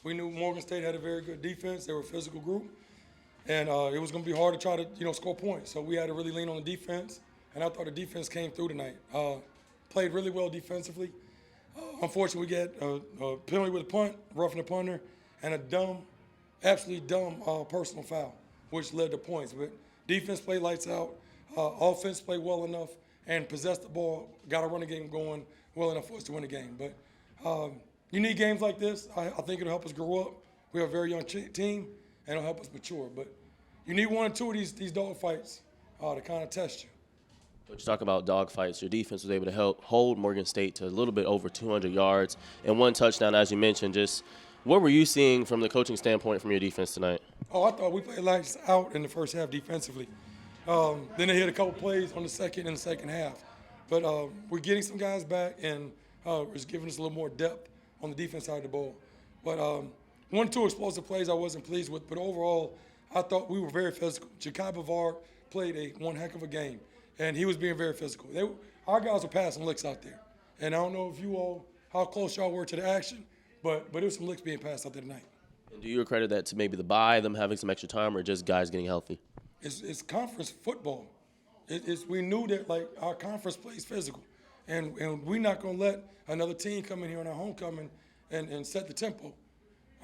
We knew Morgan State had a very good defense. They were a physical group. And it was going to be hard to try to, score points. So we had to really lean on the defense. And I thought the defense came through tonight. Played really well defensively. Unfortunately, we get a penalty with a punt, roughing the punter, and a absolutely dumb personal foul, which led to points. But defense played lights out. Offense played well enough and possessed the ball, got a running game going well enough for us to win the game. But you need games like this. I think it'll help us grow up. We have a very young team, and it'll help us mature. But you need one or two of these dog fights to kind of test you. But you talk about dog fights. Your defense was able to help hold Morgan State to a little bit over 200 yards and one touchdown, as you mentioned. Just what were you seeing from the coaching standpoint from your defense tonight? Oh, I thought we played lights out in the first half defensively. Then they hit a couple plays in the second half. But we're getting some guys back, and it's giving us a little more depth on the defense side of the ball. But one or two explosive plays I wasn't pleased with. But overall, I thought we were very physical. Ja'Kai Bavard played one heck of a game, and he was being very physical. Our guys were passing licks out there. And I don't know if you all, how close y'all were to the action, but there was some licks being passed out there tonight. And do you accredit that to maybe the bye, them having some extra time, or just guys getting healthy? It's conference football. We knew that, like, our conference plays physical. And we're not going to let another team come in here on our homecoming and set the tempo.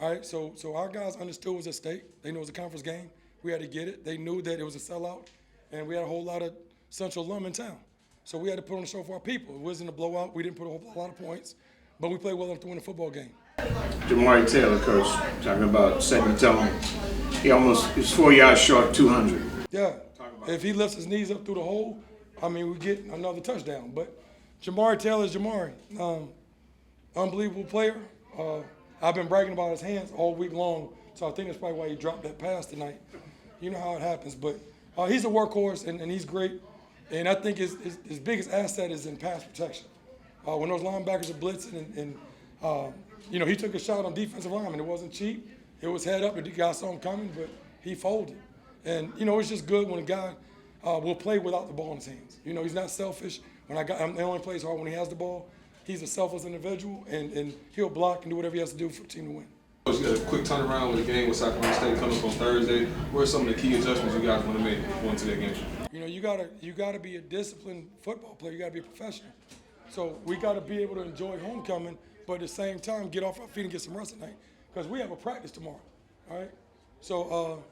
All right, so our guys understood it was at stake. They knew it was a conference game. We had to get it. They knew that it was a sellout, and we had a whole lot of Central alum in town. So we had to put on a show for our people. It wasn't a blowout. We didn't put a lot of points, but we played well enough to win a football game. Jamari Taylor, coach, talking about second tone. He's 4 yards short, 200. Yeah, if he lifts his knees up through the hole, we get another touchdown. But Jamari Taylor is Jamari. Unbelievable player. I've been bragging about his hands all week long, so I think that's probably why he dropped that pass tonight. You know how it happens. But he's a workhorse, and he's great. And I think his biggest asset is in pass protection. When those linebackers are blitzing, and he took a shot on defensive lineman. It wasn't cheap. It was head up, and the guy saw him coming, but he folded. And, it's just good when a guy will play without the ball in his hands. He's not selfish. He only plays hard when he has the ball. He's a selfless individual, and he'll block and do whatever he has to do for the team to win. You got a quick turnaround with the game with Sacramento State coming up on Thursday. What are some of the key adjustments you guys want to make going to that game? You gotta be a disciplined football player. You gotta be a professional. So we gotta be able to enjoy homecoming, but at the same time get off our feet and get some rest tonight, because we have a practice tomorrow. All right. So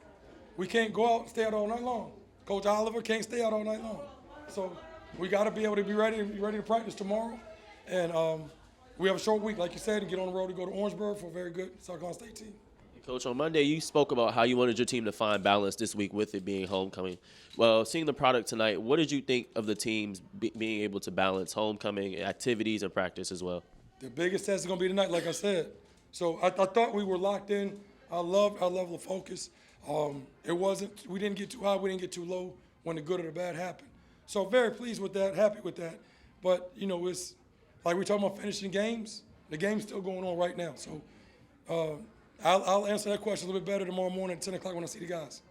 we can't go out and stay out all night long. Coach Oliver can't stay out all night long. So we gotta be able to be ready to practice tomorrow, and we have a short week, like you said, and get on the road to go to Orangeburg for a very good South Carolina State team. Coach, on Monday you spoke about how you wanted your team to find balance this week with it being homecoming. Well, seeing the product tonight, what did you think of the teams being able to balance homecoming activities and practice as well? The biggest test is going to be tonight, like I said. So I thought we were locked in. I loved our level of focus. We didn't get too high, we didn't get too low when the good or the bad happened. So very pleased with that, happy with that. But, it's like we're talking about finishing games. The game's still going on right now. So I'll answer that question a little bit better tomorrow morning at 10 o'clock when I see the guys.